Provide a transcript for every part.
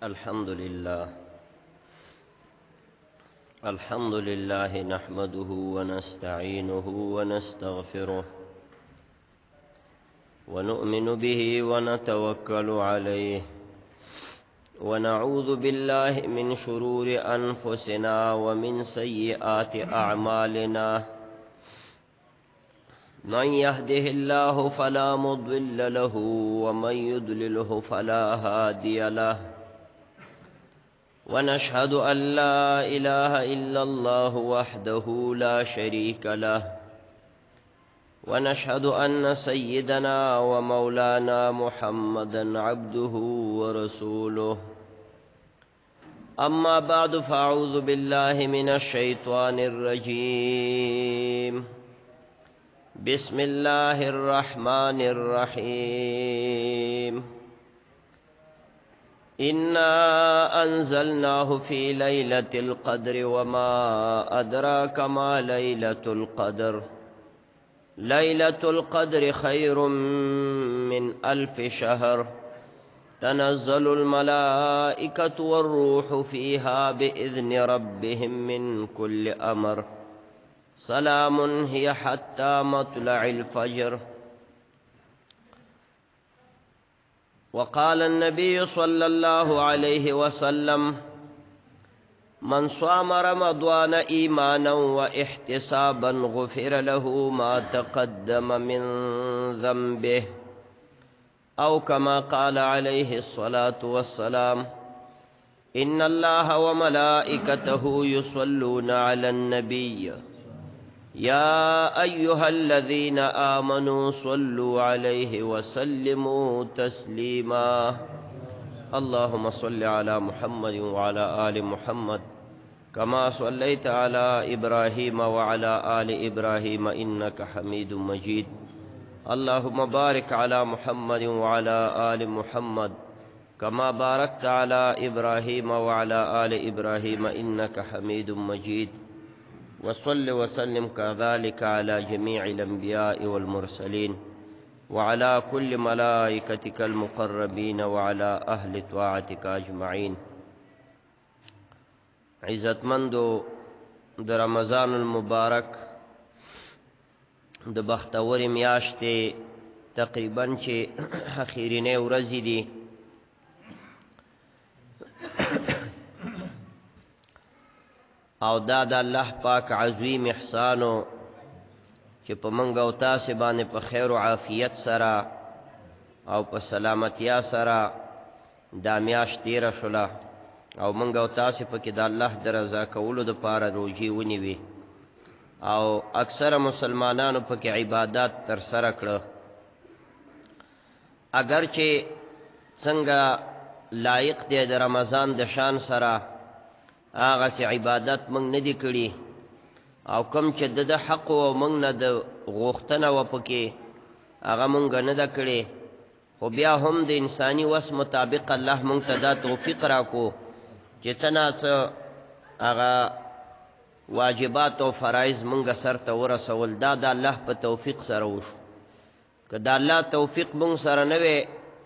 الحمد لله نحمده ونستعينه ونستغفره ونؤمن به ونتوكل عليه ونعوذ بالله من شرور أنفسنا ومن سيئات أعمالنا من يهده الله فلا مضل له ومن يضلله فلا هادي له ونشهد أن لا إله إلا الله وحده لا شريك له ونشهد أن سيدنا ومولانا محمدا عبده ورسوله أما بعد فأعوذ بالله من الشيطان الرجيم بسم الله الرحمن الرحيم إنا أنزلناه في ليلة القدر وما أدراك ما ليلة القدر ليلة القدر خير من 1000 شهر تنزل الملائكة والروح فيها بإذن ربهم من كل أمر سلام هي حتى مطلع الفجر. وقال النبي صلى الله عليه وسلم من صام رمضان إيمانا واحتسابا غفر له ما تقدم من ذنبه أو كما قال عليه الصلاة والسلام إن الله وملائكته يصلون على النبي يا أيها الذين آمنوا صلوا عليه وسلموا تسليما. اللهم صل على محمد وعلى آل محمد كما صليت على إبراهيم وعلى آل إبراهيم إنك حميد مجيد. اللهم بارك على محمد وعلى آل محمد كما باركت على إبراهيم وعلى آل إبراهيم إنك حميد مجيد. وصل وسلم كذلك على جميع الأنبياء والمرسلين وعلى كل ملائكتك المقربين وعلى أهل طاعتك أجمعين. عزت مندو در رمضان المبارک د بختور میاشتې تقریبا چې اخیرینې ورځې دي او دا د الله پاک عظیم احسانو چې په منګ او تاسې باندې په خیر او عافیت سره او په سلامتیا سره دا میاشت تیره شوله او منګ او تاسې پکې د الله د رضا کولو دپاره روژې ونیوې او اکثره مسلمانانو پکې عبادات ترسره کړه. اگر چې څنګه لایق دی د رمضان د شان سره هغه سي عبادت موږ نه دي کړي او کوم چې د حق او موږ نه د غوښتنه و پکې هغه موږ نه ده کړي، خو بیا هم د انساني وس مطابق الله موږ ته دا توفیق راکو چې څه ناڅه هغه واجبات او فرایض موږ سرته ورسول. دا د الله په توفیق سره وشو. که د الله توفیق موږ سره نه وی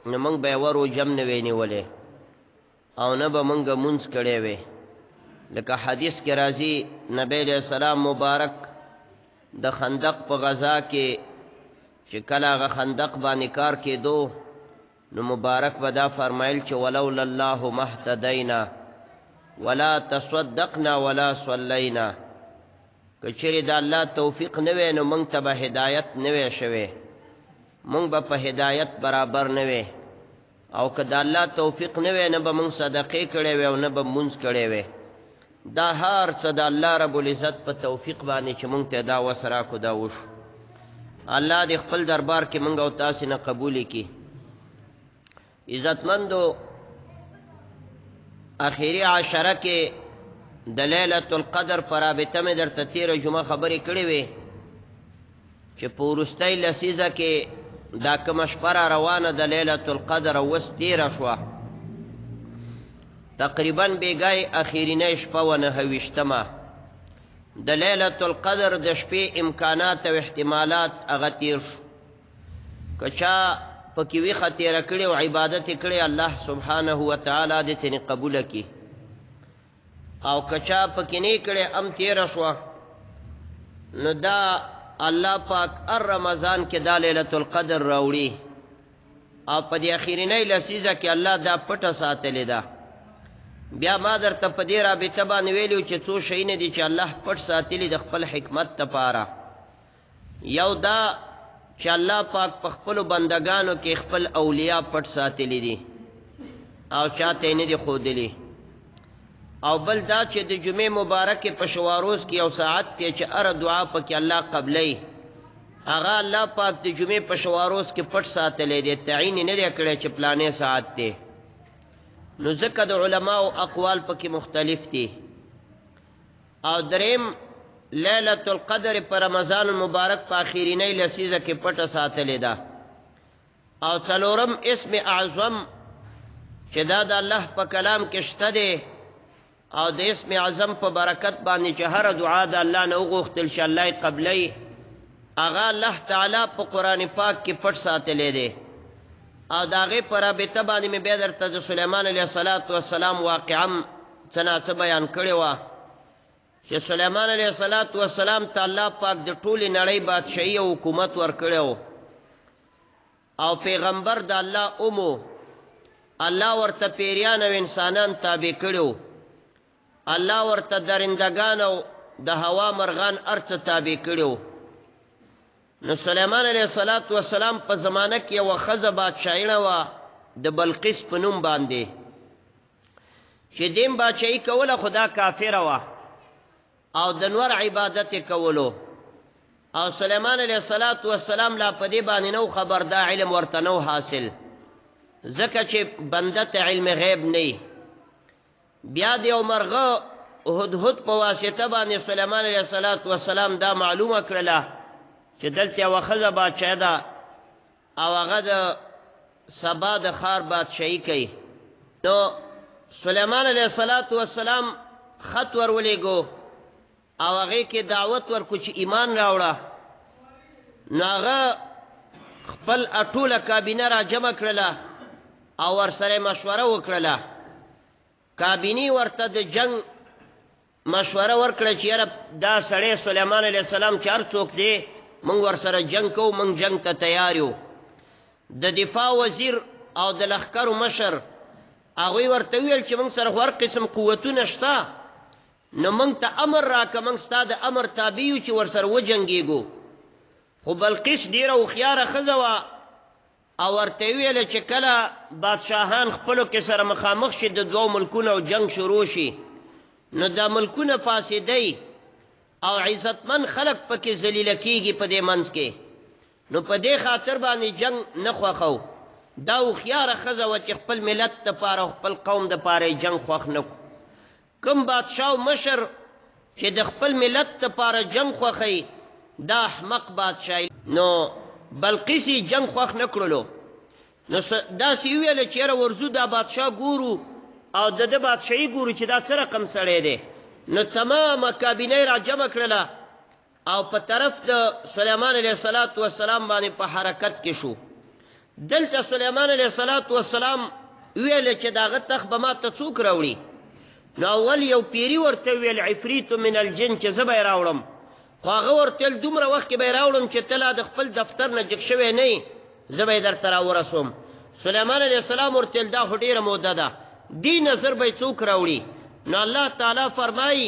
نو موږ به ورو جم نه وی نیولې او نه به موږ مونځ کړی وی. لکه حدیث کې راځي نبی علیہ السلام مبارک د خندق په غزا کې چې کله هغه خندق باندې کار کېدو نو مبارک به دا فرمایل چې ولولا الله ما اهتدینا ولا تصدقنا ولا صلینا. که چیرې د الله توفیق نه وی نو موږ ته به هدایت نه وی شوی، موږ به په هدایت برابر نه وی، او که د الله توفیق نه وی نه به موږ صدقې کړې وی او نه به مونځ کړی وی. دا هر څه د الله رب العزت په توفیق باندې چې مونږ ته دا وس راکو دا وشو. الله دې خپل دربار کې مونږ او تاسې نه قبول کړي. عزتمندو اخیری عشره کې د لیلة القدر پر رابطه مې درته تېره جمعه خبرې کړې وې چې په وروستۍ لسیزه کې دا کومه شپه را روانه د لیلة القدر او اوس تېره شوه تقریبا بیګای اخیرینه شپه و 29مه د لیلة القدر د شپې امکانات او احتمالات هغه تیر شو. که چا پکې ویښه تېره کړې او عبادت یې کړی الله سبحانه وتعالی دې ترې قبوله کړي او که چا پکې نه کړې هم تېره شوه نو دا الله پاک رمضان کې دا لیلة القدر راوړي او په دې اخرنۍ لسیزه کې الله دا پټه ساتلې ده بیا ما درته په دې رابطه باندې ویلي چې څو شیونه دي چې الله پټ ساتلي د خپل حکمت دپاره یو دا چې الله پاک په خپلو بندګانو کې خپل اولیا پټ ساتلي دي او چاته یې نه دي ښودلي او بل دا چې د جمعې مبارکې په شواروز کې یو ساعت دی چې هره دعا پکې الله قبلی هغه الله پاک د جمعې په شواروز کې پټ ساتلی دی تعین یې نه دی کړی چې پلانې ساعت دی نو ځکه د علماو اقوال پکې مختلف دي او دریم لیلة القدر په رمضان المبارک په آخرینۍ لسیزه کې پټه ساتلې ده او څلورم اسم اعظم چې دا د الله په کلام کې شته دی او د اسم اعظم په برکت باندې چې هره دعا د الله نه وغوښتل شي الله یې قبلی هغه الله تعالی په قرآن پاک کې پټ ساتلی دی او د هغې په رابطه باندې مې بیا درته د سلیمان علیه السلام واقعا څه ناڅه بیان کړې وه چې سلیمان علیه السلام ته الله پاک د ټولې نړۍ بادشاهي او حکومت ورکړی و او پیغمبر د الله الله ورته پیریان او انسانان تابع کړي الله ورته درندگان او د هوا مرغان ارڅ تابع کړي نو سلیمان علیه السلام په زمانه کې یوه ښځه بادشاهینه وه د بلقیس په نوم باندې چې دیم بادشاهي کوله خو دا کافره وه او د نور عبادت یې کولو او سلیمان علیه السلام لا په دې باندې نو خبر دا علم ورته نو حاصل ځکه چې بنده ته علم غیب نه بیا د یو مرغه هدهد په واسطه باندې سلیمان علیه السلام دا معلومه کړله چې دلته یوه ښځه بادشاه ده او هغه د سبا د ښار بادشاهي کوي نو سلیمان علیه السلام خط ورولېږو او هغې کې دعوت ورکړو چې ایمان راوړه نو هغه خپل ټوله کابینه را جمع کړله او ورسره مشوره وکړله کابینې ورته د جنگ مشوره ورکړه چې یاره دا سړی سلیمان علیه السلام چې هر څوک دی موږ ورسره جنگ کوو موږ جنگ ته تیار یو د دفاع وزیر او د لښکرو مشر هغوی ورته وویل چې موږ سره خو هر قسم قوتونه شته نو موږ ته امر راکړه موږ ستا د امر تابع یو چې ورسره وجنګېږو خو بلقیس ډېره هوښیاره ښځه وه او ورته یې ویله چې کله بادشاهان خپلو کې سره مخامخ شي د دوو ملکونو او جنگ شروع شي نو دا ملکونه فاسدی او عزتمن خلق پکې ذلیله کېږي په دې منځ کې نو په دې خاطر باندې جنگ نه خوښو دا هوښیاره ښځه وه چې خپل ملت دپاره او خپل قوم دپاره یې جنگ خوښ نه کړو کوم بادشاه او مشر چې د خپل ملت دپاره جنگ خوښوي دا احمق بادشاه نو بلقیس یې جنگ خوښ نه کړلو نو داسې یې وویله چې یاره ورځو دا بادشاه ګورو او د ده بادشاهي ګورو چې دا څه رقم سړی دی نو تمامه کابینه را جمع کړله او په طرف د سلیمان علیه السلام باندې په حرکت کې شو دلته سلیمان علیه السلام ویله چې د هغه تخت به ما ته څوک راوړي نو اول یو پیري ورته وویل عفریت من الجن چې زه به یې راوړم خو هغه ورته ویل دومره وخت کې به یې راوړم چې ته لا د خپل دفتر نه جګ شوی نه یې زه به یې درته راورسوم سلیمان علیه السلام ورته ویل دا خو ډېره موده ده دې نظر به یې څوک راوړي نو الله تعالی فرمایي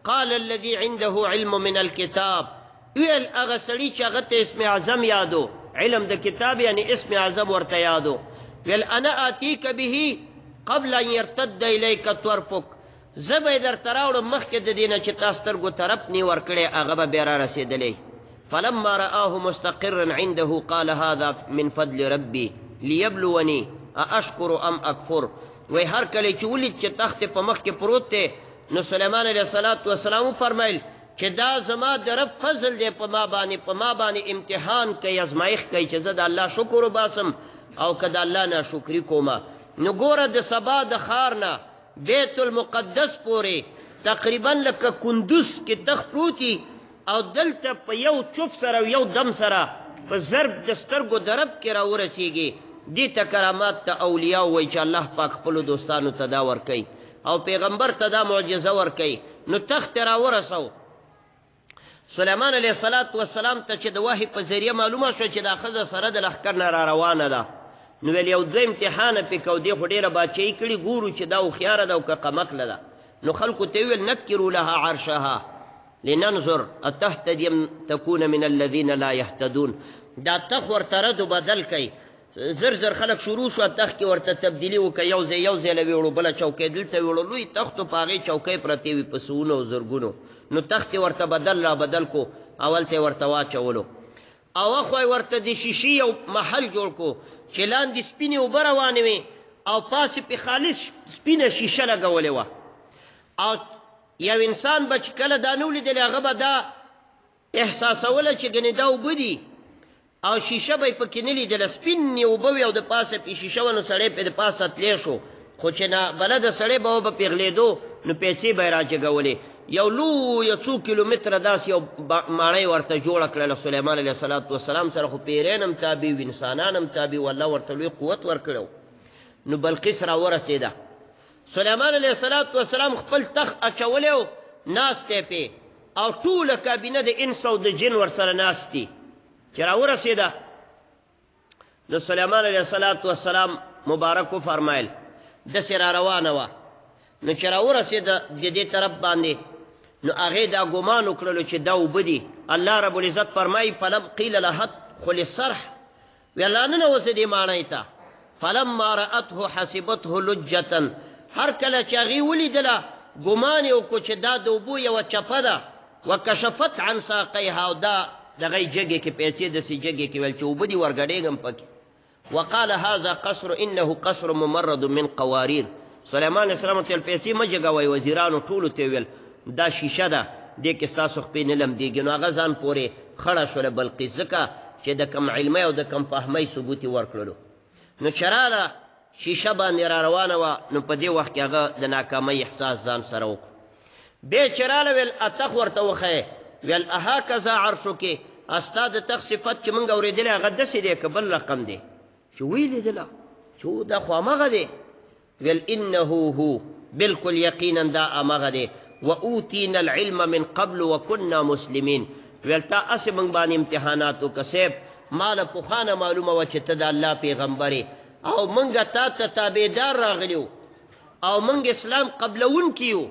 قال الذي عنده علم من الكتاب ویل هغه سړي چې هغه ته اسم اعظم یادو علم د کتاب یعنی اسم اعظم ورته یادو ویل انا آتیک به قبل ان يرتد الیک طرفک زه به یې درته راوړم مخکې د دې نه چې تا سترګو طرف نی ورکړی هغه به بیا را رسېدلی فلما رآه مستقرا عنده قال هذا من فضل ربي ليبلوني أأشكر أم أكفر وی هر کله چې ولید چې تخت په مخ کې پروت دی نو سلیمان علیه السلام فرمایل چې دا زما د رب فضل دی په ما باندې امتحان کوي ازمایښت کوي چې زه د الله شکر وباسم او که د الله ناشکري کومه نو ګوره د سبا د ښار نه بیت المقدس پورې تقریبا لکه کندوز کې تخت پروتي او دلته په یو چوف سره او یو دم سره په ضرب د سترګو د رب کې راورسېږي دې ته کرامات ته اولیاء وایي چې الله پاک خپلو دوستانو ته دا ورکوي او پیغمبر ته دا معجزه ورکوي. نو تخت راورسو سلیمان علیه السلام ته چې د وحی په ذریعه معلومه شو چې دا ښځه سره د لښکر نه را روانه ده، نو ویل یو دوه امتحانه پې کو، دې خو ډېره بادشاهي کړي، ګورو چې دا هوښیاره ده او که قمقله ده. نو خلکو ته ویل نکرو لها عرشها لننظر اتهتدي ام تكون من الذين لا يهتدون. دا تخ ورته رد و بدل کوي، زر زر خلک شروع شو تخ کې ورته تبدیلي وکړه، یو ځای له ویوړو بله چوکۍ دلته ویوړو، لوی تختو په هغې چوکۍ پرتې وي په سوونو او زرګونو. نو تخت یې ورته بدل را بدل کو، اول ته یې ورته واچولو، او اخوا یې ورته د شیشې یو محل جوړ کو چې لاندې سپینې اوبه روانې وې او پاسې پې خالص سپینه شیشه لګولې وه. او یو انسان به چې کله دا نه ولیدلې هغه به دا احساسوله چې ګنې دا اوبه دي، او شیشه به یې پکې نه لیدله، سپینې اوبه وې او د پاسه پې شیشه وه. نو سړی پې د پاسه تلی شو، خو چې نابلده سړی به وبه پېغلېدو نو پیسې به یې راجګولې. یو لویه څو کیلومتره داسې یو ماڼۍ ورته جوړه کړله سلیمان علیه السلام سره، خو پیرین هم تابع و انسانان هم تابع و، الله ورته لوی قوت ورکړی و. نو بلقیس راورسېده، سلیمان علیه السلام خپل تخت اچولی و، ناست دی پې، او ټوله کابینه د انس او د جن ورسره ناست دي. چې راورسېده نو سلیمان علیه السلام مبارک وفرمایل داسې را روانه وه. نو چې راورسېده د دې طرف باندې، نو هغې دا ګمان وکړلو چې دا اوبه دي. الله رب العزت فرمایي فلم قیل لها ادخل الصرح، ویل راننوځه دې ماڼۍ ته. فلما رأته حسبته لجة، هر کله چې هغې ولیدله ګمان یې وکړو چې دا د اوبو یوه چپه ده. وکشفت عن ساقیها، او دا دغه یې جګې کې پیسې داسې جګې کې ویل چې اوبه دي ورګډېږم پکې. وقال هذا قصر انه قصر ممرد من قوارير. سلیمان علیه السلام ته ویل پیسې مه جګوئ، وزیرانو ټولو ته ویل دا شیشه ده، دې کې ستاسو خپې نه لمدېږي. نو هغه ځان پورې خړه شوله بلقیس، ځکه چې د کم علمۍ او د کم فهمۍ ثبوت یې ورکړلو. نو چې راله شیشه باندې را روانه وه، نو په دې وخت کې هغه د ناکامۍ احساس ځان سره وکړو. بیا چې راله ویل اتخ ورته وښیې، ویل اهکذا عرشکې، ستا د تخت صفت چې موږ اورېدلی هغه داسې دی که بل رقم دی؟ چې ویې لیدله چې دا خو همغه دی. ویل انه هو، بالکل یقینا دا همغه دی. واوتینا العلم من قبل وكنا مسلمین. ویل تا اسې موږ باندې امتحانات وکړه صاحب، ما له پخوانه معلومه وه چې ته د الله پیغمبر او موږ تا ته تابعدار راغلي وو او موږ اسلام قبلونکي یو،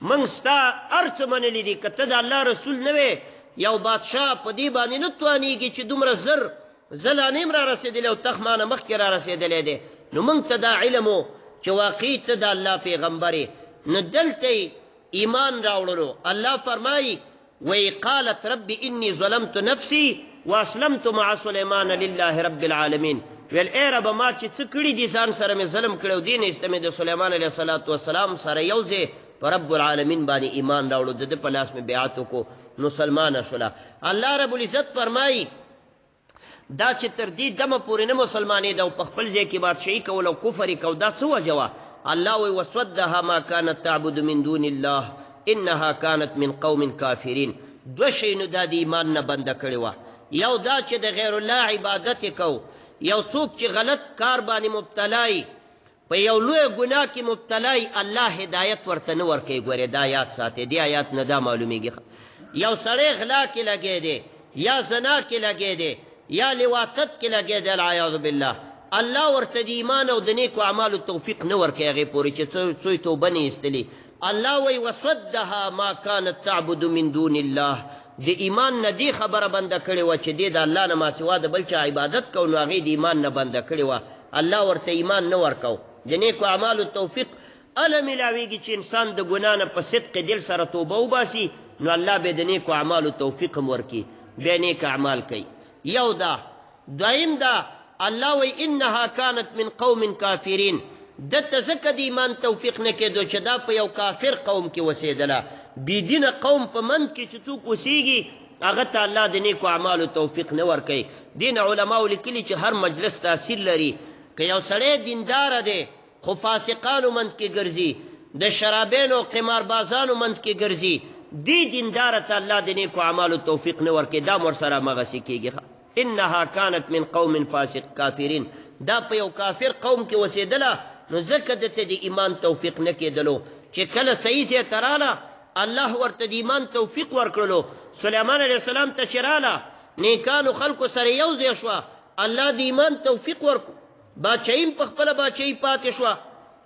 موږ ستا هر څه منلي دي. که ته د الله رسول نه وې، یو بادشاه په دې باندې نه توانېږي چې دومره زر زه لا نه یم را رسېدلی او تخت مانه مخکې را رسېدلی دی. نو موږ ته دا علم و چې واقعي ته د الله پیغمبر یې. نو دلته یې ایمان راوړلو. الله فرمایي وی قالت رب انی ظلمت نفسی واسلمت مع سلیمان لله رب العالمین. ویل ای رب ما چې څه کړي دي ځان سره مې ظلم کړی او دې نه ایسته مې د سلیمان علیه السلام سره یو ځای په رب العالمین باندې ایمان راوړو، د ده په لاس مې بیعت وکړو، مسلمانه شوله. الله رب العزت فرمایي دا چې تر دې دمه پورې نه مسلمانېده او په خپل ځای کې بادشاهي کول او کفر یې کو، دا څه وجه وه؟ الله وی وصدها ما كانت تعبد من دون الله انها كانت من قوم کافرین. دوه شی نو دا د ایمان نه بنده کړې وه. یو دا چې د غیر الله عبادت یې کو، یو څوک چې غلط کار باندې مبتلای، په یو لوی ګناه کې مبتلای، الله هدایت ورته نه ورکوي. ګورې دا یاد ساتئ، دې آیات نه دا معلومیږي. یو سړی غلا کې لګی دی، یا زنا کې لګی دی، یا لواطت کې لګی دی، العیاذ بالله، الله ورته د ایمان او د نیکو اعمالو توفیق نه ورکوي هغې پورې چې څوی توبه نه ایستلي. الله وی وصدها ما كانت تعبد من دون الله. د ایمان نه دې خبره بنده کړې وه چې دې د الله نه ما سوا د بل چا عبادت کو، نو هغې د ایمان نه بنده کړې وه. الله ورته ایمان نه ورکو. د نیکو اعمالو توفیق اله میلاویږي چې انسان د ګناه نه په صدق دل سره توبه وباسي، نو الله به د نیکو اعمالو توفیق هم ورکي، بیا نیک اعمال کوي. یو دا. دویم دا الله وی انها كانت من قوم کافرین. دته ځکه د ایمان توفیق نه کېدو چې دا په یو کافر قوم کې اوسېدله، بېدینه قوم په منځ کې چې څوک اوسېږي هغه ته الله د نیکو اعمالو توفیق نه ورکوي. دې نه علماو لیکلي چې هر مجلس تاثیر لري. که یو سړی دینداره دی خو فاسقانو منځ کې ګرځي، د شرابینو او قماربازانو منځ کې ګرځي، دې دینداره ته الله د نیکو اعمالو توفیق نه ورکوي، دا ورسره همغسې کېږي. انها كانت من قوم فاسق کافرین دا په یو کافر قوم کې وسیدله نو ځکه دته د ایمان توفیق نه کېدلو چې کله صحیح ځای ته راله الله ورته د ایمان توفیق ورکړلو سلیمان علیه السلام ته چې راله نیکانو خلکو سره یو ځای شوه الله د ایمان توفیق ورکړو بادشاهي په خپله بادشاهي پاتې شوه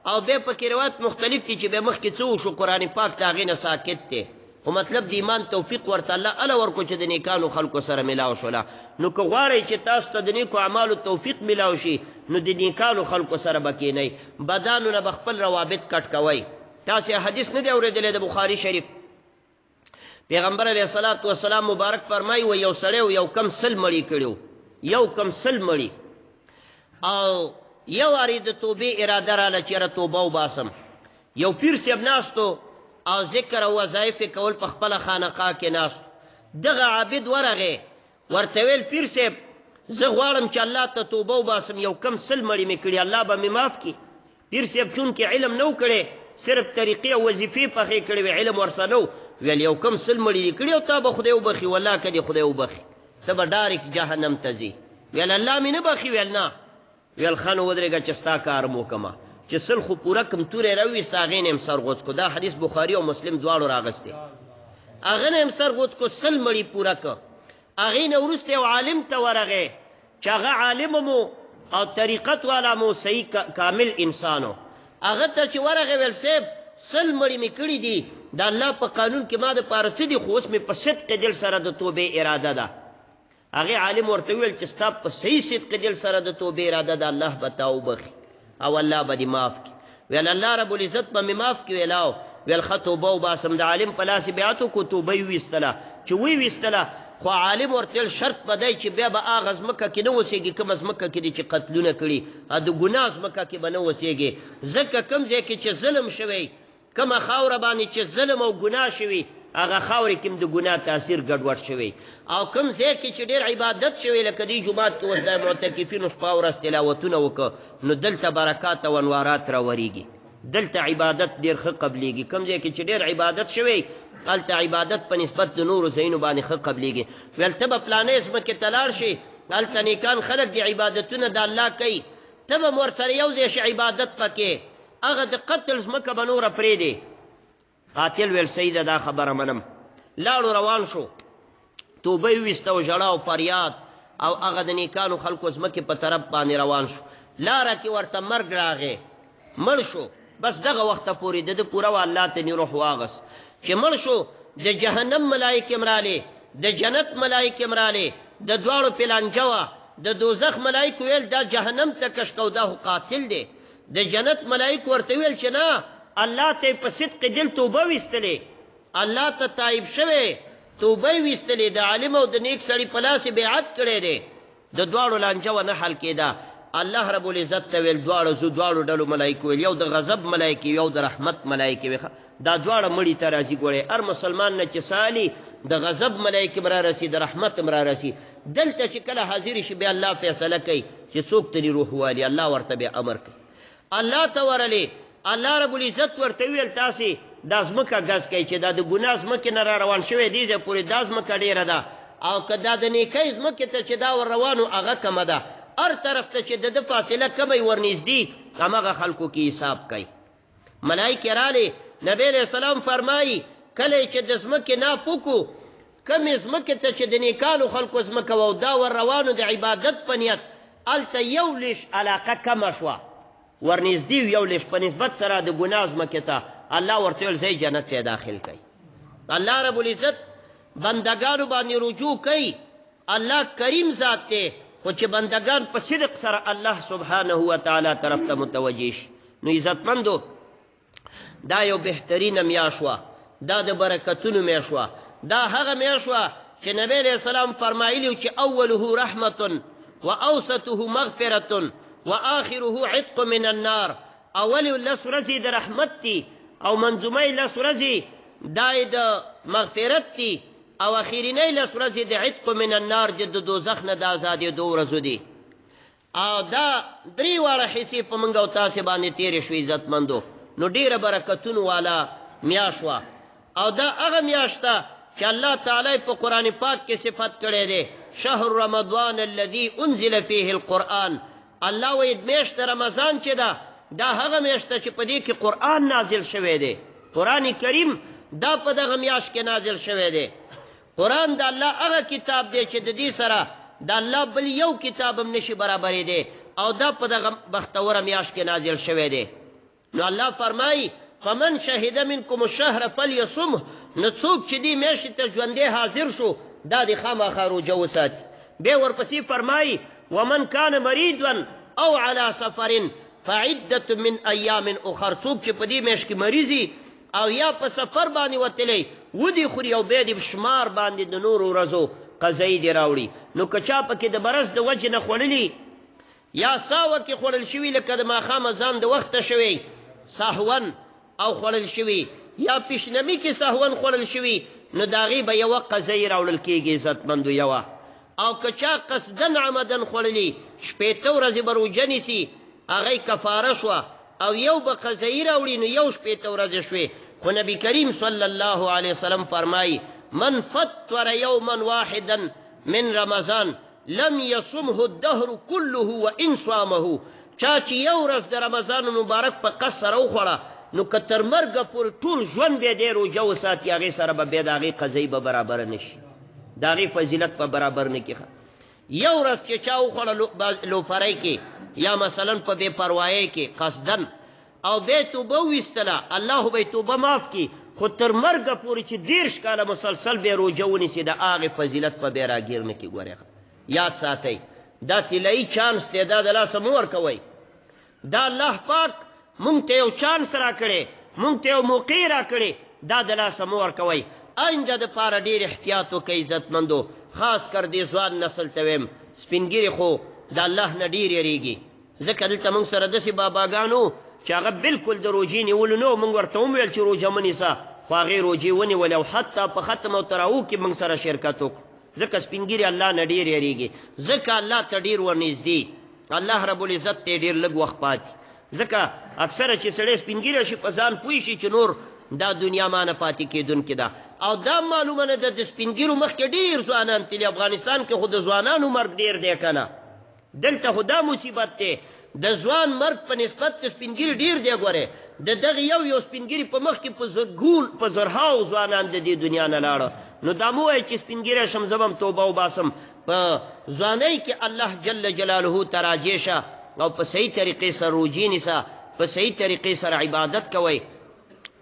او بیا پکې روایت مختلف دي چې بیا مخکې څه وشو قرآن پاک د هغې نه ساکت دی خو مطلب د ایمان توفیق ورته الله اله ورکړو چې د نیکانو خلکو سره ملاو شوله نو که غواړئ چې تاسو ته د نیکو اعمالو توفیق ملاو شي نو د نیکانو خلکو سره به کښېنئ بدانو نه به خپل روابط کټ کوئ تاسې حدیث نه دی اورېدلی د بخاري شریف پیغمبر علیه الصلاة والسلام مبارک فرمایي و یو سړی و یو کم سل مړي کړي یو کم سل مړي او یو وارې د توبې اراده راله چې یاره توبه وباسم یو پیر صاحب ناستو او ذکر او وظایف کول په خپله خانقاه کې ناست دغه عابد ورغې ورته ویل پیر صاحب زه غواړم چې الله ته توبه وباسم یو کم سل مړي مې کړي الله به مې معاف کړي پیر صاحب چونکې علم نه و کړی صرف طریقې او وظیفې پخې کړې وې علم ورسره نه و ویل یو کم سل مړي دي کړي او تا به خدای وبخي والله که دې خدای وبخي ته به ډایرکټ جهنم ته ځي ویل الله مې نه بخي ویل نه ویل ښه نو ودرېږه چې ستا کار م وکړمه چې سل خو پوره کم تورې راوویست هغې نه یم سر غوڅ کو دا حدیث بخاري او مسلم دواړو راغستی هغه نه یم سر غوڅ کو سل مړي پوره که هغې نه وروسته یو عالم ته ورغې چې هغه عالم مو او طریقت والا مو صحیح کامل انسانو هغه ته چې ورغې ویل صاحب سل مړي مې کړي دي د الله په قانون کې ما دپاره څه دي خو اوس مې په صدق دل سره د توبې اراده ده هغې عالم ورته وویل چې ستا په صحیح صدق دل سره د توبې اراده ده الله به تا وبخي او الله به دې معاف کړي ویل الله رب العزت به مې معاف کړي ویل او ویل ښه توبه وباسم د عالم په لاس یې بیعت وکړو توبه یې ویستله چې ویستله خو عالم ورته ویل شرط به دی چې بیا به هغه ځمکه کې نه اوسېږي کومه ځمکه کې دي چې قتلونه کړي د ګناه ځمکه کې به نه اوسېږي ځکه کوم ځای کې چې ظلم شوی کومه خاوره باندې چې ظلم او ګناه شوي هغه خاورې کې هم د ګناه تاثیر ګډوډ شوی او کوم ځای کې چې ډېر عبادت شوی لکه دې جومات کې اوس دا معتکفینو شپه ورځ تلاوتونه وکړه نو دلته برکات او انوارات راورېږي دلته عبادت ډېر ښه قبلیږي کوم ځای کې چې ډېر عبادت شوی هلته عبادت په نسبت د نورو ځایونو باندې ښه قبلیږي ویل ته به پلانۍ ځمکې ته لاړ شي هلته نیکان خلک د عبادتونه د الله کوي ته به ورسره یو ځای شي عبادت پکې هغه د قتل ځمکه به نوره پرېږدې قاتل ویل صحیح ده دا خبره منم لاړو روان شو توبه یې ویسته او ژړا او فریاد او هغه د نیکانو خلکو ځمکې په طرف باندې روان شو لاره کې ورته مرګ راغی مړ شو بس دغه وخته پورې د ده پوره وه الله ته روح واغست چې مړ شو د جهنم ملایکې م رالې د جنت ملایکې م رالې د دواړو پلانجه وه د دوزخ ملایکو ویل دا جهنم ته کش کو دا خو قاتل دی د جنت ملایکو ورته ویل چې نه الله ته په صدق دل توبه ویستلې الله ته تایب شوی توبه یې ویستلې د عالم او د نیک سړي په لاس یې بیعت کړی دی د دواړو لانجه ونه حل کېده الله رب العزت ته ویل دواړو زه دواړو ډلو ملایکو ویل یو د غضب ملایکې یو د رحمت ملایکې وي دا دواړه مړي ته راځي ګورئ هر مسلمان نه چې سالي د غضب ملایکې م را رسي د رحمت م را رسي دلته چې کله حاضر شي بیا الله فیصله کوي چې څوک ترې روح والي الله ورته بیا امر کوي الله ته ورلې الله رب العزت ورته ویل تاسې دا ځمکه ګز کوي چې دا د ګناه ځمکې نه را روان شوی دې ځای پورې دا ځمکه ډېره ده او که دا د نیکۍ ځمکې ته چې دا ور روانو هغه کمه ده هر طرف ته چې د ده فاصله کمه وي ورنږدې همغه خلکو کې حساب کوي ملایکې رالې نبی علیه السلام فرمایي کله چې د ځمکې ناپ وکړو کمې ځمکې ته چې د نیکانو خلکو ځمکه وه او دا ور روانو د عبادت په نیت هلته یو لیش علاقه کمه شوه ورنږدې یو لیش په نسبت سره د ګناه ځمکې ته الله ورته ویل ځای جنت ته داخل کوي الله رب العزت بندگانو باندې رجوع کوي الله کریم ذات دی خو چې بندگان په صدق سره الله سبحانه وتعالی طرف ته متوجه شي نو عزتمندو دا یو بهترینه میاشت وه دا د برکتونو میاشت وه دا هغه میاشت وه چې نبی علیه السلام فرمایلي چې اوله رحمة واوسطه مغفرة واخره عتق من النار اول لس ورځې د رحمت دي او منظومه لس ورځې دا د مغفرت دي او اخرینی لس ورځې د عتق من النار د دوزخ نه د ازادېدو ورځو دي او دا درې واړه حصې په موږ او تاسې باندې تېرې شوې عزتمندو نو ډېره برکتونو والا میاشت وه او دا هغه میاشت ده چې الله تعالی په قرآن پاک کې صفت کړی دی شهر رمضان الذي انزل فيه القرآن. الله وایي میاشت رمضان چې ده دا هغه میاشت چې په دې کې قرآن نازل شوی دی. قرآن کریم دا په دغه میاشت کې نازل شوی دی. قرآن د الله هغه کتاب دی چې د دې سره د الله بل یو کتاب هم نشي برابرې دی او دا په دغه بختوره میاشت کې نازل شوی دی. نو الله فرمایي فمن شهد منکم الشهر فلیصمه. نو څوک چې دې میاشتې ته ژوندی حاضر شو دا د خامخا روژه وساتي. بیا ورپسې فرمایي ومن کان مریضا او علی سفر فعدة من ایام اخر. څوک چې په دې میاشت کې مریضي او یا په سفر باندې وتلی ودې خوري او بیا دې شمار باندې د نورو ورځو قضایي دې راوړي. نو که چا پکې د برس د وجې نه خوړلي یا ساوه کې خوړل شوي لکه د ماښام اذان د وخته شوی سهون او خوړل شوي یا پیشنمي کې سهون خوړل شوي نو د هغې به یوه قضایي راوړل کېږي عزتمندو یوه. او که چا قصدن عمدن خوړلي 80 ورځې به روژه نیسي هغی کفاره شوه او یو به قضایي راوړي نو یو 80 ورځې شوې. خو نبی کریم صلی الله علیه وسلم فرمایي من فطر یوما واحدا من رمضان لم يصمه الدهر كله وان صامه. چا چې یو ورځ د رمضان مبارک په قصر وخوړه نو که تر مرګه پورې ټول ژوند بیا دی روژه وساتي هغې سره به بیا د هغې قضایي به برابره نه شي د هغې فضیلت به برابر نه کړي. یو ورځ چې چا وخوړه لوفرۍ کې یا مثلا په بې پروایۍ کې قصدن او بیا توبه وویستله الله به یې توبه معاف کړي. خو تر مرګه پورې چې 30 کاله مسلسل بیا روژه ونیسي د هغې فضیلت به بیا راګیر نه کړي. ګورئ یاد ساتئ دا طلایي چانس دی دا د لاسه مه ورکوئ. دا الله پاک مونږ ته یو چانس را کړی مونږ ته یو موقع را کړی دا د لاسه مه ورکوئ. آینده دپاره ډېر احتیاط وکئ عزتمندو. خاص کر دې ځوان نسل ته ویم سپین ږیرې خو د الله نه ډېر یریږي ځکه دلته مونږ سره داسې باباګانو چې هغه بالکل د روژې نیولو نه مونږ ورته وویل چې روژه مه نیسه خو هغې روژې ونیولې او حتی په ختم او تراویح کې مونږ سره شرکت وکړو ځکه سپین ږیرې الله نه ډېر یریږي ځکه الله ته ډېر ورنږدې الله رب العزت ته ډېر لږ وخت پاتې ځکه اکثره چې سړی سپین ږیری شي په ځان پوه شي چې نور دا دنیا ما نه پاتې کېدونکې ده. او دا معلومه نه ده د سپین ږیرو مخکې ډېر ځوانان تلي افغانستان کې خو د ځوانانو مرګ ډېر دی که نه دلته خو دا مصیبت دی د ځوان مرګ په نسبت د سپین ږیري ډېر دی. ګورې د دغه یو سپین ږیري په مخ کې په زرهاو ځوانان د دې دنیا نه لاړه. نو دا مو وایي چې سپین ږیری شم زه به هم توبه وباسم په ځوانۍ کې الله جل جلاله ته راجع شه او په صحیح طریقې سره روژې نیسه په صحیح طریقې سره عبادت کوئ.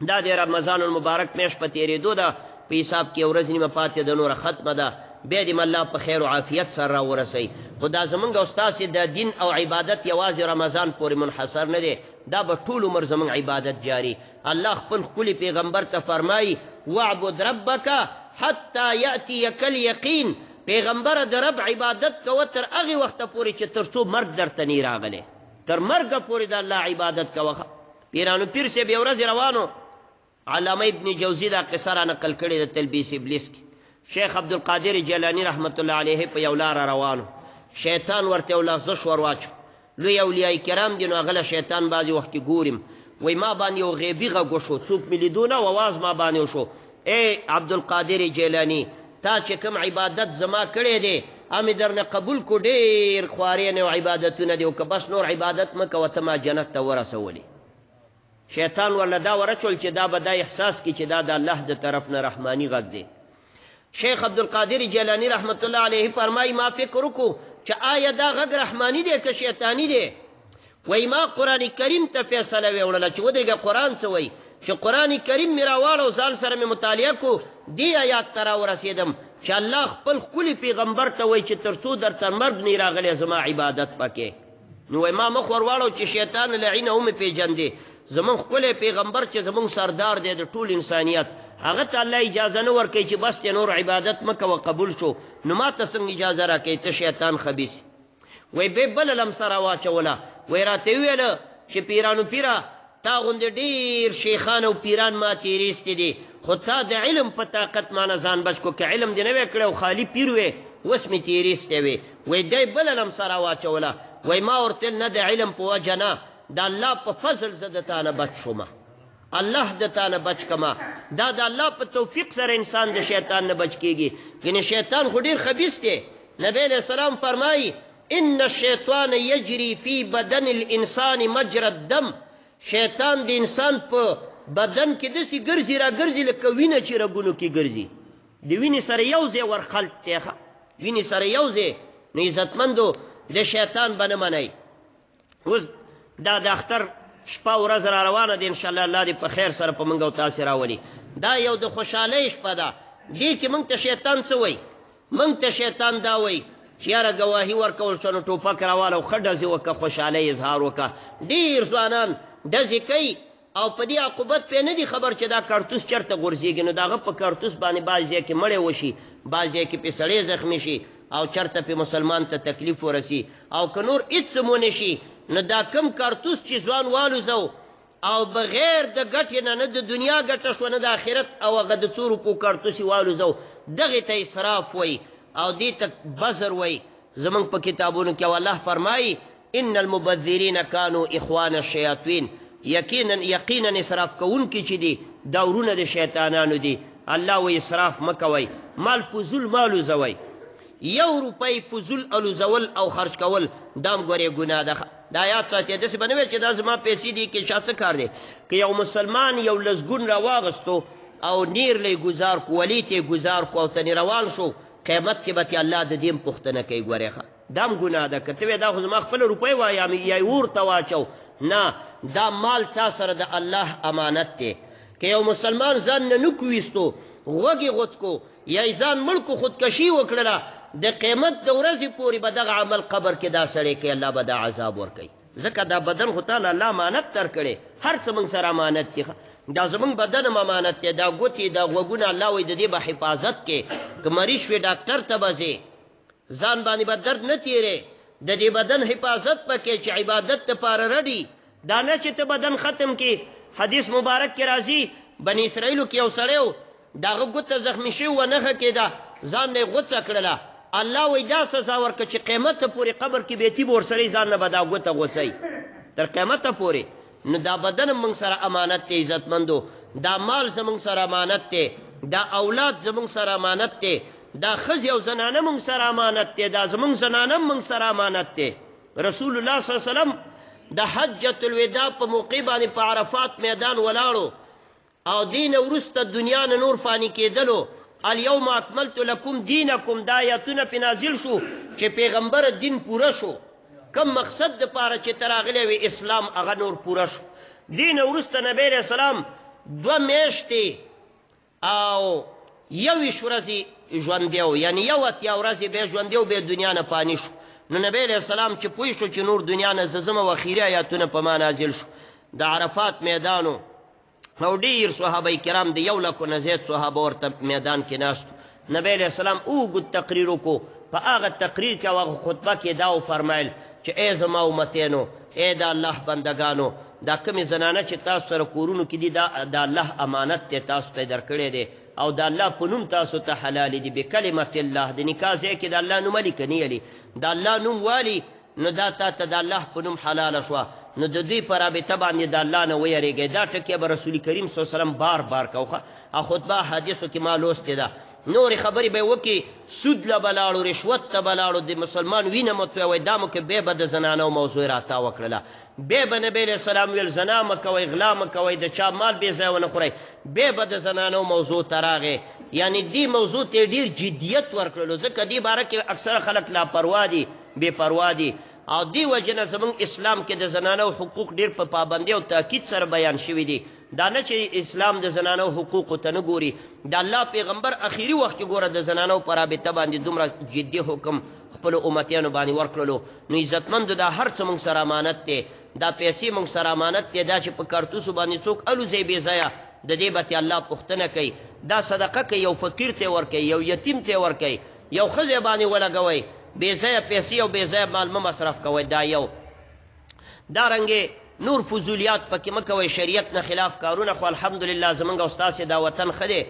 دا د رمضان المبارک میاشت په تېرېدو ده په حساب کې یو ورځ نیمه پاتې ده نوره ختمه ده بیا دې الله په خیر و عافیت سره راورسوي. خو دا زمونږ او ستاسې د دین او عبادت یوازې رمضان پورې منحصر نه دی دا به ټول عمر زمونږ عبادت جاری. الله خپل ښکلي پیغمبر ته فرمایي واعبد ربک حتی یأتیک الیقین. پیغمبره د رب عبادت کوه تر هغې وخته پورې چې تر څو مرګ درته نی راغلی تر مرګه پورې د الله عبادت کوه. پیرانو پیر صاحب یو ورځ روانو علامه ابن جوزی دا قصه را نقل کړې د تلبیس ابلیس کې. شیخ عبدالقادر جیلانی رحمت الله علیه په یو لاره روانو شیطان ورته یو لغزش ور واچو. لوی اولیاء کرام دي نو هغه له شیطان بعضې وخت کې ګوریم وایي ما باندې یو غیبي غږ وشو څوک مې لیدو نه او اواز ما باندې وشو ای عبدالقادر جیلانی تا چې کوم عبادت زما کړی دی امې درنه قبول کو ډېر خوارې نه عبادتونه دي او که بس نور عبادت مه کوه ته ما جنت ته ورسولې. شیطان ورله دا ورچول چې دا به دا احساس کړي چې دا د الله د طرف نه رحماني غږ دی. شیخ عبدالقادر جیلانی رحمت الله علیه فرمایي ما فکر وکړو چې آیا دا غږ رحماني دی که شیطاني دی. وایي ما قرآن کریم ته فیصله ویوړله چې ودرېږه قرآن څه وایي چې قرآن کریم مې راواړو ځان سره مې مطالعه کو دې آیات ته راورسېدم چې الله خپل ښکلي پیغمبر ته وایي چې تر څو درته مرګ نه راغلی زما عبادت پکې. نو وایي ما مخ ور واړو چې شیطان لعینه ومې پېژندې زمونږ ښکلی پیغمبر چې زمونږ سردار دی د ټول انسانیت هغه ته الله اجازه نه ورکوي چې بس ته نور عبادت مه کوه قبول شو نو ما ته څنګه اجازه راکوي ته شیطان خبیث. وایي بیا بله لمسه راواچوله وایي راته وویله چې پیرانو پیره تا غوندې ډېر شیخان او پیران ما تېرېستې دي خو تا د علم په طاقت مانه ځان بچ کو که علم دې نه وی کړی او خالي پیر وې اوس مې تېرېستی وې. وایي دی بله لمسه راواچوله وایي ما ورته نه د علم په وجه نه د الله په فضل زه د تا نه بچ شومه الله د تا نه بچ کما. دا د الله په توفیق سره انسان د شیطان نه بچ کیږي. یعنی شیطان خو ډیر خبیث دی. نبی علیہ السلام فرمایي ان الشیطان یجری فی بدن الانسان مجرى الدم. شیطان د انسان په بدن کې داسې ګرځي را ګرځي لکه وینه چې رګونو کې ګرځي. د وینې سره یو ځای ورخلط دی، وینې سره یو ځای. نو عزتمندو د شیطان به نه منئ. اوس دا د اختر شپه ورځ را روانه ده، انشاءالله الله دې په خیر سره په موږ او تاسې راولي. دا یو د خوشحالۍ شپه ده. دې کې موږ ته شیطان څه وایي؟ موږ ته شیطان دا وایي چې یاره ګواهي ورکول شو نو ټوپک راواله او ښه ډزې وکړه، خوشحالۍ اظهار وکړه. ډېر ځوانان ډزې کوي او په دې عقوبت پې نه دي خبر چې دا کارتوس چېرته غورځېږي. نو د هغه په کارتوس باندې بعض ځای کې مړی وشي، بعض ځای کې پې سړی زخمي شي او چېرته پې مسلمان ته تکلیف ورسي او که نور هېڅ ونه شي. نو دا کم کارتوس چې ځوان والوځو او بغیر د ګټې نه، نه د دنیا ګټه شوه نه د آخرت، او هغه د 2 روپو کارتوس یې والوځو، دغې ته اسراف وایي او دې ته بزر وایي. زمونږ په کتابونو کې الله فرمایي ان المبذرین کانوا اخوان الشیاطین. یقینا اسراف کوونکي چې دي دا ورونه د شیطانانو دي. الله وایي اسراف مه کوئ، مال فضول مه الوځوئ. 1 روپۍ فضول الوځول او خرج کول دا هم ګورې ګناه ده. دا یاد ساتئ، داسې به نه ویل چې دا زما پیسې دي کې شا څه کار دی. که یو مسلمان یو لسګون را واغستو او نیرلی گزار کو، ولی ته گزار کو او تنې روان شو، قیمت کې به الله د دې پوښتنه کوي. ګورې ښه دا هم ګناه ده. که ته وایې دا خو زما خپله روپۍ وایم یا یې ورته واچو، نه، دا مال تا سره د الله امانت دی. که یو مسلمان ځان نه نوک ویستو، غوږې غوڅ کو یا یې ځان مړ کو، خودکشي وکړله، د قیمت د ورځې پورې به دغه عمل قبر کې دا سړی کوي، الله به دا عذاب ورکوي. ځکه دا بدن خو تعالی الله امانت درکړی، هر څه موږ سره امانت دی. دا زمونږ بدن هم امانت دی. دا ګوتې دا غوږونه الله وایي د دې به حفاظت کې. که مریض شوې ډاکټر ته به ځې، ځان باندې به درد نه تیرې، د دې بدن حفاظت به کې چې عبادت دپاره رډي. دا نه چې ته بدن ختم کې. حدیث مبارک کې راځي بني اسرائیلو کې یو سړی و، د هغه ګوته زخمي شوې وه، نښه کېده، ځان نه یې غوڅه کړله. الله وایي دا سزا ورکړه چې قیمته پورې قبر کې بیتي به ورسره ځان نه به دا ګوته غوڅوي تر قیمته پورې. نو دا بدن موږ سره امانت دی عزتمندو. دا مال زموږ سره امانت دی. دا اولاد زموږ سره امانت دی. دا ښځې او زنانه موږ سره امانت دی. دا زموږ زنانه موږ سره امانت دی. رسول الله صلی الله علیه وسلم د حجة الوداع په موقع باندې په عرفات میدان ولاړو او دین وروسته دنیا نه نور فانی کېدلو. الیوم اکملت لکم دینکم، دا آیاتونه پې نازل شو چې پیغمبر دین پوره شو. کم مقصد دپاره چې ته راغلی وې اسلام هغه نور پوره شو. دین وروسته نبی علیه السلام 2 میاشتې او 21 ورځې ژوندی و، یعنی 80 ورځې بیا ژوندی و، بیا دنیا نه فانی شو. نو نبی علیه السلام چې پوه شو چې نور دنیا نه زه ځم او اخري آیاتونه په ما نازل شو. د عرفات میدانو او ډېر صحابه کرام د 1 لکو نه زیات صحابه ورته میدان کې ناست. نبی علیه السلام اوږد تقریر وکړو. په هغه تقریر کې او هغه خطبه کې دا وفرمایل چې ای زما امتینو، ای د الله بندګانو، دا کومې زنانه چې تاسو سره کورونو کې دي دا د الله امانت دی، تاسو ته یې درکړی دی او د الله په نوم تاسو ته حلال دي. بکلمت الله، د نکاح ځای کې د الله نوم علي که نه علي، د الله نوم والي، نو دا تا ته د الله په نوم حلاله شوه. نو د دوی په رابطه باندې د الله نه ویریږئ. دا ټکې به رسول کریم صلی الله علیه وسلم بار بار کوخه. او خطبه حدیثو کې ما لوستې ده. نورې خبرې به یې وکړي، سود له به لاړو، رشوت ته به لاړو، د مسلمان وینه مو تویوئ. دا مو کې بیا به د زنانو موضوع راتا وکړله. بیا به نبی علیه السلام ویل زنا مه کوئ، غلا مه کوئ، د چا مال بې ځایه ونه خورئ. بیا به د زنانو موضوع ته راغی. یعنی دې موضوع ته ډېر جدیت ورکړلو، ځکه دې باره کې اکثره خلک لاپروا دي، بې پروا دي. او دی وجه نه زموږ اسلام کې د زنانو حقوق ډېر په پابندۍ او تاکید سره بیان شوي دي. دا نه چې اسلام د زنانو حقوقو ته نه ګوري. د الله پیغمبر اخري وخت کې ګوره د زنانو په رابطه باندې دومره جدي حکم خپلو امتیانو باندې ورکړلو. نو عزتمندو دا هر څه موږ سره امانت دی. دا پیسې موږ سره امانت دی. دا چې په کارتوسو باندې څوک الوځي بې ځایه، د دې به الله پوښتنه کوي. دا صدقه کوي، یو فقیر ته ورکوي، یو یتیم ته ورکوي، یو ښځې باندې ولګوئ. بې ځایه پیسې او بې ځایه مال مه مصرف کوئ. دا یو. دارنګې نور فضولیات پکې مه کوئ، شریعت نه خلاف کارونه. خو الحمدلله زمونږ او ستاسې دا وطن ښه دی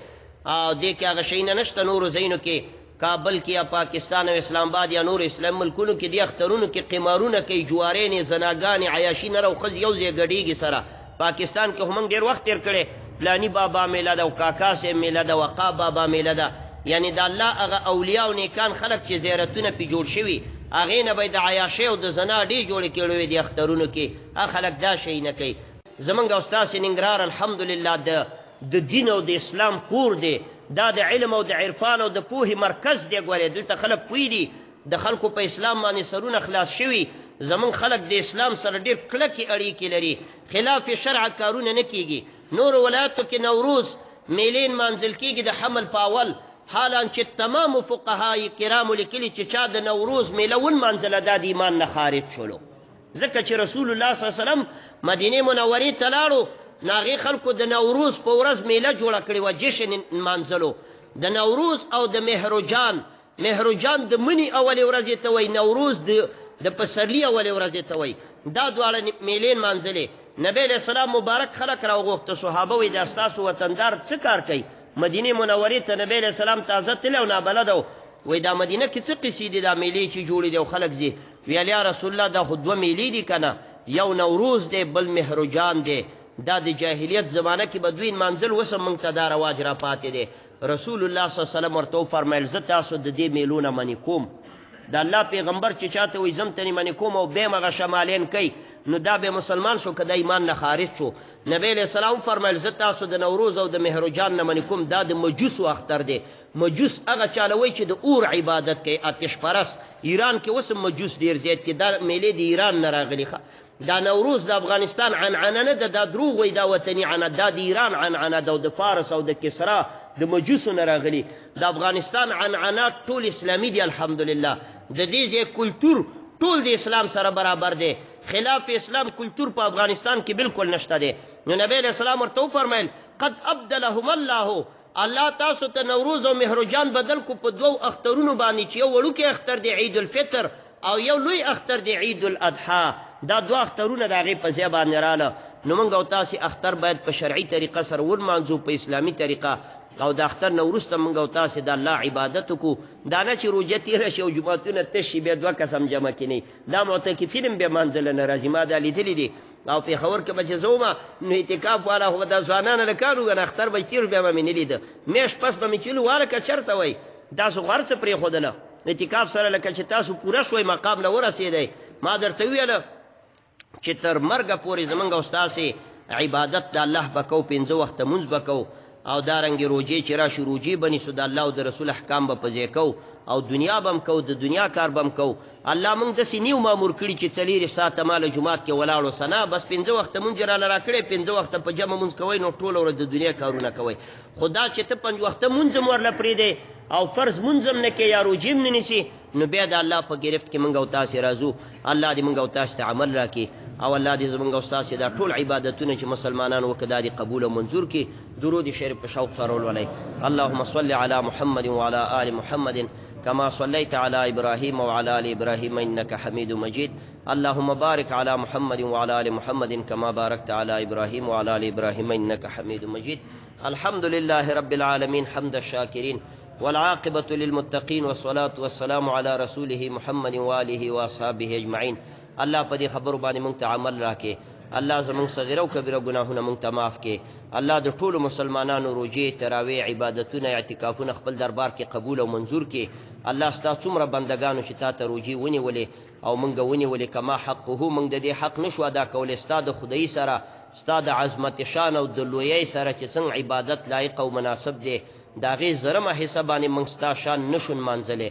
او دې کې هغه شیونه نشته. نورو ځایونو کې کابل کې یا پاکستان او اسلام آباد یا نور اسلام ملکونو کې دې اخترونو کې قمارونه کوي، جوارینې، زناګانې، عیاشي، نر او ښځې یو ځای ګډېږي سره. پاکستان کې هم ډیر وخت تیر کړي فلانی بابا میله ده او کاکا صاحب میله ده وقا بابا میله ده یعنی د الله هغه اولیاء او نیکان خلک چې زیارتونه پې جوړ شوي هغې نه به یې د عیاشۍ او د زنا ډې جوړې کړې وې دې اخترونو کې هغه خلک دا شی نه کوي زمونږ او ستاسې ننګرهار الحمدلله د دین او د اسلام کور دی دا د علم او د عرفان او د پوهې مرکز دی ګورې دلته خلک پوه دي د خلکو په اسلام باندې سرونه خلاص شوي زمونږ خلک د اسلام سره ډېر کلکې اړیکې لري خلاف شرع کارونه نه کیږي نورو ولایتو کې نوروز میلې نمانځل کیږي د حمل په اول حالان چې تمامو فقهای کرامو لیکلي چې چا د نوروز میله ونمانځله دا د ایمان نه خارج شولو ځکه چې رسول الله صلی الله علیه وسلم مدینې منورې ته لاړو نو هغې خلکو د نوروز په ورځ میله جوړه کړې وه جشن نمانځلو د نوروز او د مهرجان د مني اولې ورځې ته وایي نوروز د پسرلي اولې ورځې ته وایي دا دواړه میلې نمانځلې نبی علیه السلام مبارک خلک راوغوښته صحابه وایي دا ستاسو وطندار څه کار کوي مدینې منورې ته نبی علیه السلام تازه تللی او نابلده و وایي دا مدینه کې څه قصې دي دا میلې چې جوړې دي او خلک ځي ویل یا رسول الله دا خو دوه میلې دي که نه یو نوروز دی بل مهرجان دی دا د جاهلیت زمانه کې به دوی نمانځل اوس هم موږ ته دا رواج را پاتې دی رسول الله صلی الله علیه وسلم ورته وفرمیل زه تاسو د دې میلو نه منې کوم د الله پیغمبر چې چاته وایي زم ترې منې کوم او بیا یې هغه شمالین کوي نو دا به مسلمان شو که د ایمان نه خارج شو نبی علیه السلام وفرمیل زه تاسو د نوروز او د مهرجان نه منې کوم دا د مجوسو اختر دی مجوس هغه چاله وایي چې د اور عبادت کوي آتش پرست ایران کې اوس هم مجوس ډېر زیات کې دا میلې د ایران نه راغلي دا نوروز د افغانستان عنعنه نه ده دا دروغ وایي دا وطني عنعنه دا د ایران عنعنه ده او د فارس او د کسرا د مجوسو نه راغلي د افغانستان عنعنات ټول اسلامي دي الحمدلله د دې ځای کلتور ټول د اسلام سره برابر دی خلاف اسلام کلتور په افغانستان کې بالکل نشته دی نو نبی علیه السلام ورته وفرمیل قد ابدلهم الله تاسو ته نوروز او مهرجان بدل کو په دوو اخترونو باندې چې یو وړوکی اختر دی عید الفطر او یو لوی اختر دی عید الاضحی دا دوه اخترونه د هغې په ځای باندې راله نو موږ او تاسې اختر باید په شرعي طریقه سره ونمانځو په اسلامي طریقه او د اختر نه وروسته موږ او تاسې د الله عبادت وکړو دا نه چې روژه تېره شي او جوماتونه تش شي بیا دوه کس هم جمع کړي دا معتکفین هم بیا مانځله نه راځي ما دا لیدلي دي او پېښور کې به چې زه ومه نو اعتکاف والا خو به دا ځوانان هلکان وګڼه اختر به تېر بیا به مې نه لیده میاشت پس به مې چې ویلو والکه چېرته وایي تاسو خو هر څه پرېښودله اعتکاف سره لکه چې تاسو پوره شوئ مقام له ورسېدئ ما درته وویله چې تر مرګه پورې زمونږ او ستاسې عبادت د الله به کوو 5 وخته مونځ به کوو او دارنګې روجې چې راشي روجې به نیسو د الله او د رسول احکام به په ځای کوو او دنیا به هم کوو د دنیا کار به هم کوو الله موږ داسې نیو مامور کړي چې 4 ساعته ما له جومات کې ولاړو سنا بس 5 وخته مونځ یې راله راکړی 5 وخته په جمع مونځ کوئ نو ټوله ورځ د دنیا کارونه کوئ خو دا چې ته 5 وخته مونځ هم ورله پرېږدی او فرض مونځ هم نه کوې یا روجې هم نه نیسي نو بیا د الله په ګرفت کې موږ او تاسې راځو الله دې موږ او تاسې ته عمل راکړي او الله دې زموږ او ستاسې دا ټول عبادتونه چې مسلمانان وکړه دا دې قبول او منظور کړي درود شریف په شوق سره ولولئ اللهم صل على محمد وعلى آل محمد كما صليت على إبراهيم وعلى آل إبراهيم إنك حميد مجيد اللهم بارك على محمد وعلى آل محمد كما باركت على إبراهيم وعلى آل إبراهيم إنك حميد مجيد الحمد لله رب العالمين حمد الشاكرين والعاقبة للمتقين والصلاة والسلام على رسوله محمد وآله وأصحابه أجمعين الله په دې خبرو باندې موږ ته عمل راکړي الله زموږ صغیره او کبیره ګناهونه موږ ته معاف کړي الله د ټولو مسلمانانو روژې تراویح عبادتونه اعتکافونه خپل دربار کې قبول او منظور کړي الله ستا څومره بندګانو چې تا ته روژې ونیولې او موږ ونیولې کما حقه موږ د دې حق نشو ادا کولی ستا د خدایي سره ستا د عظمت شان او د لویۍ سره چې څنګه عبادت لایق او مناسب دی د هغې زرمه حصه باندې موږ ستا شان نشو نمانځلی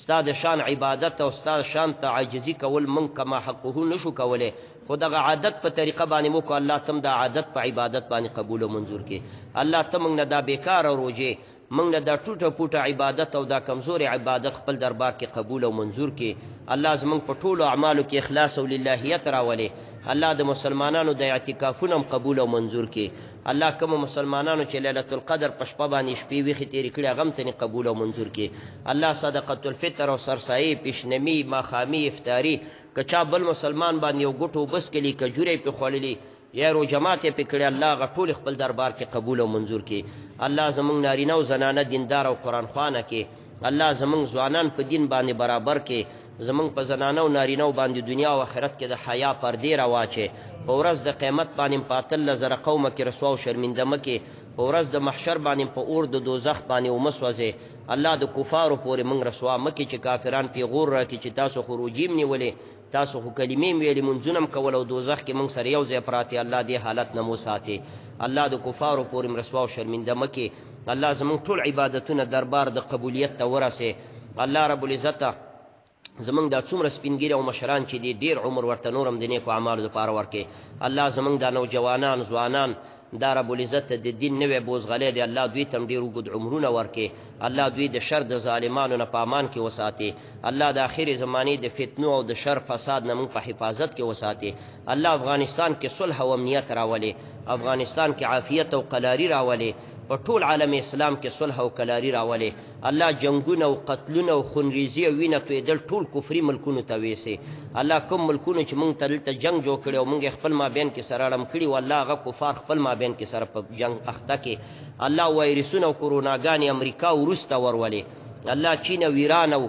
ستا د شان عبادت او ستا شان ته عاجزي کول موږ کما حقه نشو کولی خو دغه عادت په طریقه باندې مو کو الله تم د عادت په عبادت باندې قبول او منظور کړي الله ته موږ نه دا بیکاره روژې موږ نه دا ټوټه پوټه عبادت او دا کمزورې عبادت خپل دربار کې قبول او منظور کړي الله زموږ په ټولو اعمالو کې اخلاص او للهیت راولي الله د مسلمانانو د اعتکافونه هم قبول او منظور کړي الله کوم مسلمانانو چې ليله القدر په شپه باندې شپې ویښې تېرې کړي هغه هم ته قبول او منظور کړي الله صدقة الفطر او سرسایي پیشنمي ماښامي افطاري که چا بل مسلمان باندې یو ګوټ اوبه څکلي کجورې پې خوړلي یا روژه ماتې پې کړې الله هغه ټول خپل دربار کې قبول او منظور کړي الله زموږ نارینه او زنانه دیندار او قرآن خوانه کې الله زموږ ځوانان په دین باندې برابر کې زمونږ په زنانه او نارینه باندې دنیا او آخرت کې د حیا پردې راواچې په ورځ د قیامت باندې په 18,000 قومه کې رسوا او شرمنده مکې، په ورځ د محشر باندې په اور د دوزخ باندې ومسوځې. الله د کفارو پورې موږ رسوا مکې چې کافران پیغور راکړي چې تاسو خو روجیم نیولې، تاسو خو کلمې ویلې، منځونه هم کول او دوزخ کې موږ سره یو ځای پراته. الله دې حالت نه مو ساتي. الله د کفارو پورې رسوا او شرمنده مکې. الله زموږ ټول عبادتونه دربار د قبولیت ته ورسې. الله رب العزت زمونږ دا څومره سپینګیري او مشران چې دي ډېر عمر ورته نورم د نیکو اعمالو دپاره ورکړي. الله زمونږ دا نوجوانان ځوانان دا رب العزت د دین نوی بوزغلی دی، الله دوی ته هم ډېر اوږد عمرونه ورکړي. الله دوی د شر د ظالمانو نه په امان کې وساتي. الله د آخرې زمانې د فتنو او د شر فساد نه موږ په حفاظت کې وساتي. الله افغانستان کې صلح او امنیت راولي، افغانستان کې عافیت او قلاري راولي، په ټول عالم اسلام کې صلح او قلاري راولي. الله جنگونه او قتلونه او خونریزي او وینه تویدل ټول کفري ملکونو ته ویسي. الله کوم ملکونو چې موږ ته دلته جنگ جوړ کړی او موږ خپل مابین کې سره اړم کړي و، الله هغه کفار خپل مابین کې سره په جنگ اخته کې. الله وایرسونه او کوروناګانې امریکا وروسته ورولي. الله چین او ایران او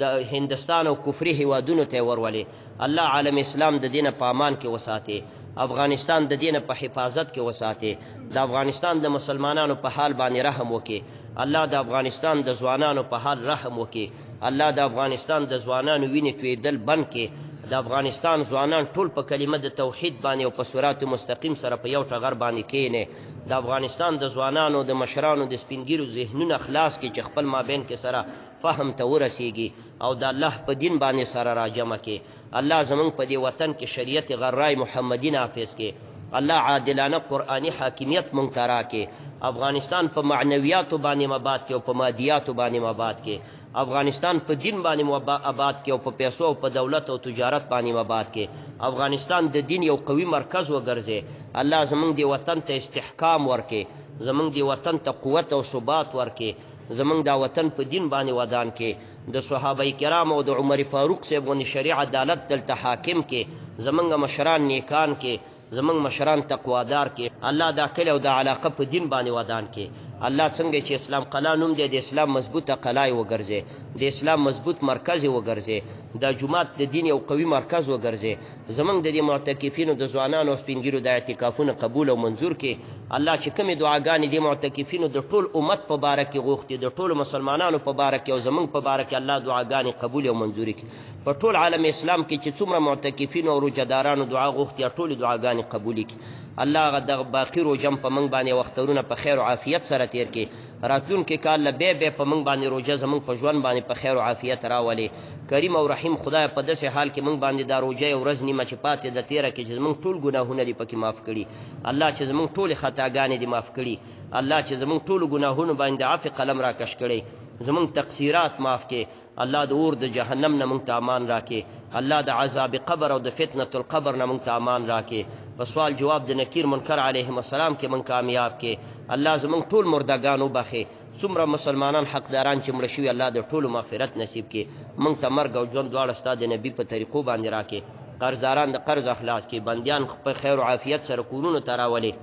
د هندستان او کفري هیوادونو ته ورولي. الله عالم اسلام د دینه په امان کې وساتي، افغانستان د دینه په حفاظت کې وساتي. د افغانستان د مسلمانانو په حال باندې رحم وکي. الله د افغانستان د ځوانانو په حال رحم وکي. الله د افغانستان د ځوانانو وینې تویدل بند کړي. د افغانستان ځوانان ټول په کلمه د توحید باندې او په صراط مستقیم سره په یو ټغر باندې کینې. د افغانستان د ځوانانو د مشرانو د سپینګیرو ذهنونه خلاص کړي چې خپل مابین کې سره فهم ته ورسیږي او د الله په دین باندې سره راجمع کړي. الله زمونږ په دې وطن کې شریعت غرای محمدي نافذ کړي. الله عادلانه قرآنی حاکمیت مونږ ته راکړي. افغانستان په معنویاتو باندې مباد کړي او په مادیاتو باندې مباد کړي. افغانستان په دین باندې آباد کړي او په پیسو او په دولت او تجارت باندې مباد کړي. افغانستان د دین یو قوي مرکز وګرځي. الله زمونږ دې وطن ته استحکام ورکړي، زمونږ دې وطن ته قوت او ثبات ورکړي، زمونږ دا وطن په دین باندې ودان کې. د صحابه کرام او د عمر فاروق صاحب غوندې شریع عدالت دلته حاکم کې. زمونږ مشران نیکان کې، زمونږ مشران تقوادار کې. الله دا کلی او دا علاقه په دین باندې ودان کې. الله څنګه چې اسلام قلا نوم دی، د اسلام مضبوطه قلای وګرځي، د اسلام مضبوط مرکز وګرځي، د جماعت د دین یو قوي مرکز وګرځي. زمونږ د دې معتکفینو د ځوانانو او سپینګیرو د اعتکافونه قبول او منظور کې. الله چې کومې دعاګانې د معتکفینو د ټول امت په باره کې غوښتي، د ټولو مسلمانانو په باره کې او زمونږ په باره کې الله دعاګانې قبول او منظوري کړي. په ټول عالم اسلام کې چې څومره معتکفینو او روجهدارانو دعا غوښتي، ټولې دعاګانې قبولې کړي. الله هغه د باقي روژه په موږ باندې وخترونه په خیر او عافیت سره تیر کړي. راتلونکي کال له بیا په موږ باندې روژه زموږ په ژوند باندې په خیر او عافیت راولي. کریم او رحیم خدای په داسې حال کې موږ باندې دا روژه یو ورځ نیمه چې پاتې د تیره کې چې زموږ ټول ګناهونه دي پکې معاف کړي. الله چې زموږ ټولې خطاګانې دي معاف کړي. الله چې زموږ ټولو ګناهونو باندې عفو قلم راکش کړي، زموږ تقصیرات معاف کړي. الله د اور د جهنم نه موږ ته امان راکړي. الله د عذاب قبر او د فتنة القبر نه موږ ته امان راکړي. په سوال جواب د نکیر منکر علیهم السلام کې موږ کامیاب کړي. الله زموږ ټول مردگان وبخي. څومره مسلمانان حقداران چې مړه شوي، الله د ټولو مغفرت نصیب کړي. موږ ته مرګ او ژوند دواړه ستا د نبي په طریقو باندې راکړي. قرضداران د قرض اخلاص کړي، بندیان په خیر او عافیت سره کورونو ته راولي.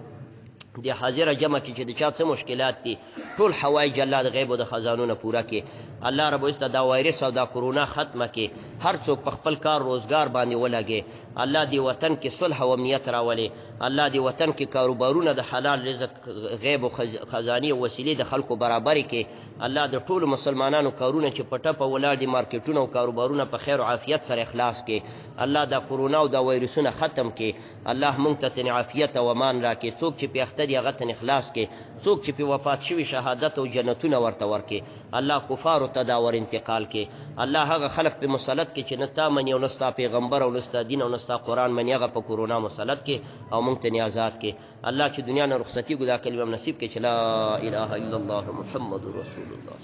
د حاضره جمع کې چې د چا څه مشکلات دي، ټول حوایج الله د غیب او د خزانو نه پوره کړي. الله رب العزت دا وایرس او دا کرونا ختمه کړي. هر څوک په خپل کار روزګار باندې ولګي. الله دې وطن کې صلح او امنیت راولي. الله دې وطن کې کاروبارونه د حلال رزق غیب او خزاني او وسیلې د خلکو برابر کړي. الله د ټولو مسلمانانو کارونه چې په ټپه ولاړ دي، مارکیټونه او کاروبارونه په خیر او عافیت سره اخلاص کړي. الله دا کرونا او دا وایرسونه ختم کړي. الله موږ ته عافیت او امان راکړي. څوک چې په اخته دي هغه ته اخلاص کړي، څوک چې په وفات شوي شهادت او جنتونه ورته ورکړي. الله کفارو ته دا ور انتقال کړي. الله هغه خلق په مسلط کې چې نه تا مني او نه ستا پیغمبر او نه ستا دین او نه ستا قرآن مني، هغه په کرونا مسلط کې او موږ ته آزاد کړي. الله چې دنیا نه رخصتي ګدا کلمه نصیب کړي چې لا اله الا الله محمد رسول الله.